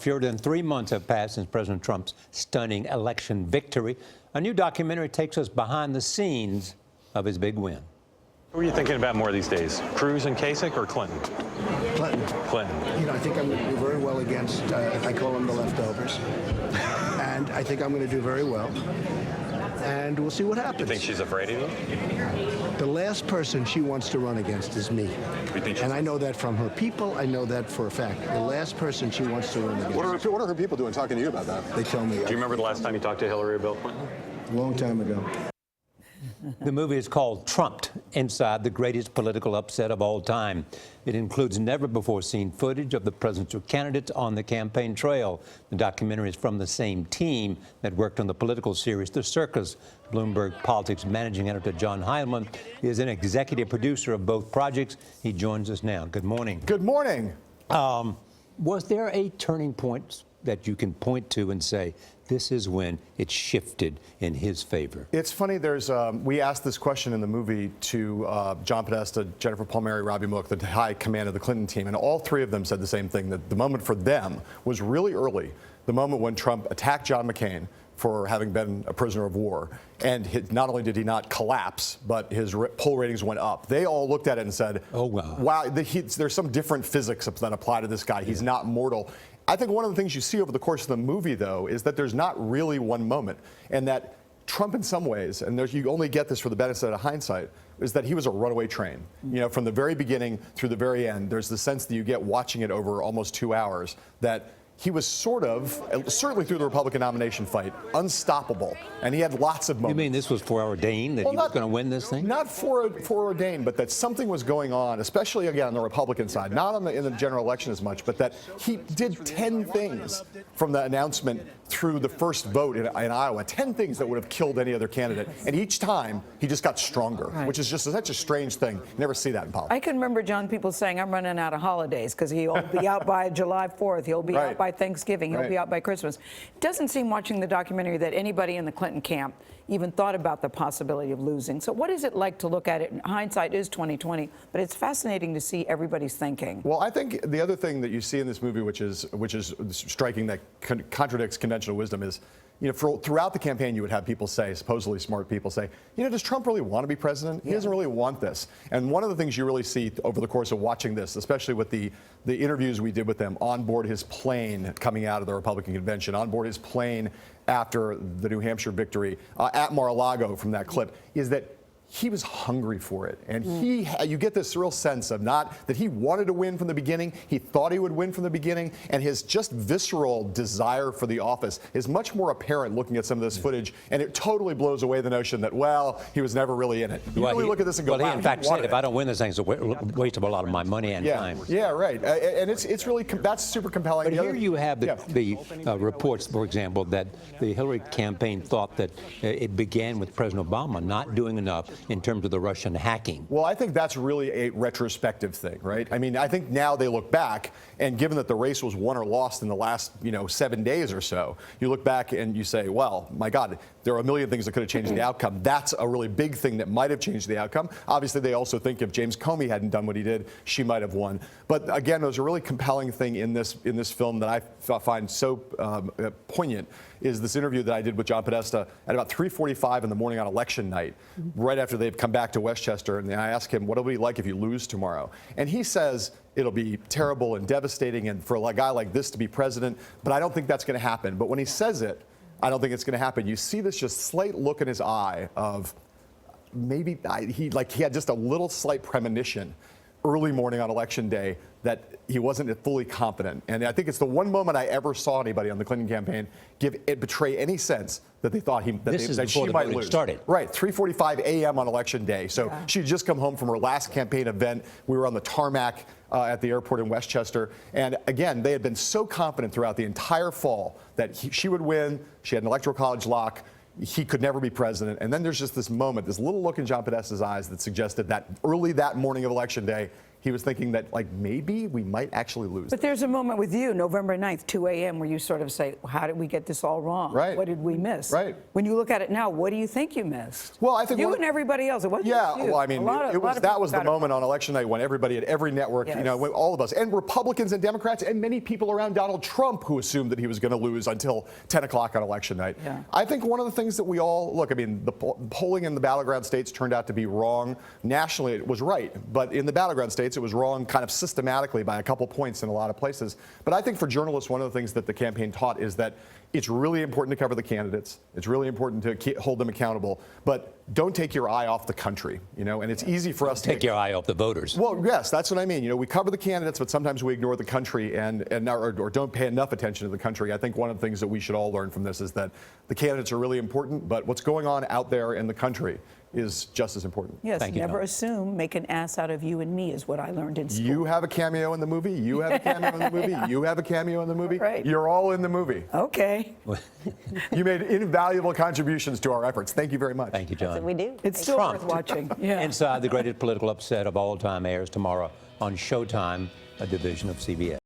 fewer than 3 months have passed since President Trump's stunning election victory. A new documentary takes us behind the scenes of his big win. Who are you thinking about more these days, Cruz and Kasich or Clinton? Clinton. Clinton. You know, I think I'm going to do very well against, I call them the leftovers. And I think I'm going to do very well. And we'll see what happens. You think she's afraid of you? The last person she wants to run against is me. And I know that from her people. I know that for a fact. The last person she wants to run against. What are her people doing talking to you about that? They tell me. Do you remember the last time you talked to Hillary or Bill Clinton? A long time ago. The movie is called Trumped, Inside the Greatest Political Upset of All Time. It includes never-before-seen footage of the presidential candidates on the campaign trail. The documentary is from the same team that worked on the political series The Circus. Bloomberg Politics managing editor John Heilemann is an executive producer of both projects. He joins us now. Good morning. Good morning. Was there a turning point that you can point to and say, this is when it shifted in his favor? It's funny, we asked this question in the movie to John Podesta, Jennifer Palmieri, Robbie Mook, the high command of the Clinton team, and all three of them said the same thing, that the moment for them was really early, the moment when Trump attacked John McCain for having been a prisoner of war. And not only did he not collapse, but his poll ratings went up. They all looked at it and said, oh, wow, there's some different physics that apply to this guy. He's not mortal. I think one of the things you see over the course of the movie, though, is that there's not really one moment, and that Trump, in some ways, and you only get this for the benefit of hindsight, is that he was a runaway train. You know, from the very beginning through the very end, there's the sense that you get watching it over almost 2 hours, that he was sort of, certainly through the Republican nomination fight, unstoppable. And he had lots of moments. You mean this was foreordained, that he was going to win this thing? Not foreordained, but that something was going on, especially, again, on the Republican side, not in the general election as much, but that he did 10 things from the announcement through the first vote in Iowa, 10 things that would have killed any other candidate. And each time, he just got stronger, which is just such a strange thing. You never see that in politics. I can remember, John, people saying, I'm running out of holidays, because he'll be out by July 4th. He'll be out by Thanksgiving. He'll be out by Christmas. It doesn't seem, watching the documentary, that anybody in the Clinton camp even thought about the possibility of losing. So what is it like to look at it? Hindsight is 20/20, but it's fascinating to see everybody's thinking. Well, I think the other thing that you see in this movie, which is striking, that contradicts conventional wisdom, is, you know, throughout the campaign, you would have people say, supposedly smart people say, you know, does Trump really want to be president? He doesn't really want this. And one of the things you really see over the course of watching this, especially with the interviews we did with them on board his plane coming out of the Republican convention, on board his plane after the New Hampshire victory, at Mar-a-Lago from that clip, is that he was hungry for it. And you get this real sense of not that he wanted to win from the beginning, he thought he would win from the beginning, and his just visceral desire for the office is much more apparent looking at some of this footage, and it totally blows away the notion that, well, he was never really in it. You really look at this and go, well, wow, he in fact said, if I don't win this thing, it's a waste of a lot of my money and time. Yeah, right. And it's really, that's super compelling. But here you have the reports, for example, that the Hillary campaign thought that it began with President Obama not doing enough in terms of the Russian hacking. Well, I think that's really a retrospective thing, right? I mean, I think now they look back, and given that the race was won or lost in the last, 7 days or so, you look back and you say, well, my God, there are a million things that could have changed the outcome. That's a really big thing that might have changed the outcome. Obviously, they also think if James Comey hadn't done what he did, she might have won. But again, there's a really compelling thing in this film that I find so poignant, is this interview that I did with John Podesta at about 3:45 in the morning on election night, right after they've come back to Westchester. And I asked him, what it'll be like if you lose tomorrow? And he says, it'll be terrible and devastating, and for a guy like this to be president, but I don't think that's going to happen. But when he says it, I don't think it's going to happen. You see this just slight look in his eye of maybe he had just a little slight premonition early morning on election day that he wasn't fully confident. And I think it's the one moment I ever saw anybody on the Clinton campaign betray any sense that they thought that she might lose. Started. Right, 3:45 a.m. on election day. So she'd just come home from her last campaign event. We were on the tarmac at the airport in Westchester. And again, they had been so confident throughout the entire fall that she would win. She had an electoral college lock. He could never be president. And then there's just this moment, this little look in John Podesta's eyes that suggested that early that morning of election day, he was thinking that, like, maybe we might actually lose. But there's a moment with you, November 9th, 2 a.m., where you sort of say, how did we get this all wrong? Right. What did we miss? Right. When you look at it now, what do you think you missed? Well, I think you and everybody else. It wasn't just you. Well, I mean, that was the moment on election night when everybody at every network, Yes. all of us, and Republicans and Democrats, and many people around Donald Trump who assumed that he was going to lose until 10 o'clock on election night. Yeah. I think one of the things that we all look, I mean, the polling in the battleground states turned out to be wrong. Nationally, it was right, but in the battleground states, it was wrong kind of systematically by a couple points in a lot of places. But I think for journalists, one of the things that the campaign taught is that it's really important to cover the candidates. It's really important to hold them accountable, but don't take your eye off the country, and it's easy for us to Take your eye off the voters. Well, yes, that's what I mean. We cover the candidates, but sometimes we ignore the country or don't pay enough attention to the country. I think one of the things that we should all learn from this is that the candidates are really important, but what's going on out there in the country is just as important. Yes, Thank you, never Don. assume, make an ass out of you and me is what I learned in school. You have a cameo in the movie. You have a cameo in the movie. You have a cameo in the movie. Right. You're all in the movie. Okay. You made invaluable contributions to our efforts. Thank you very much. Thank you, John. That's what we do. It's still Trump. worth watching. Yeah. Inside the Greatest Political Upset of All Time airs tomorrow on Showtime, a division of CBS.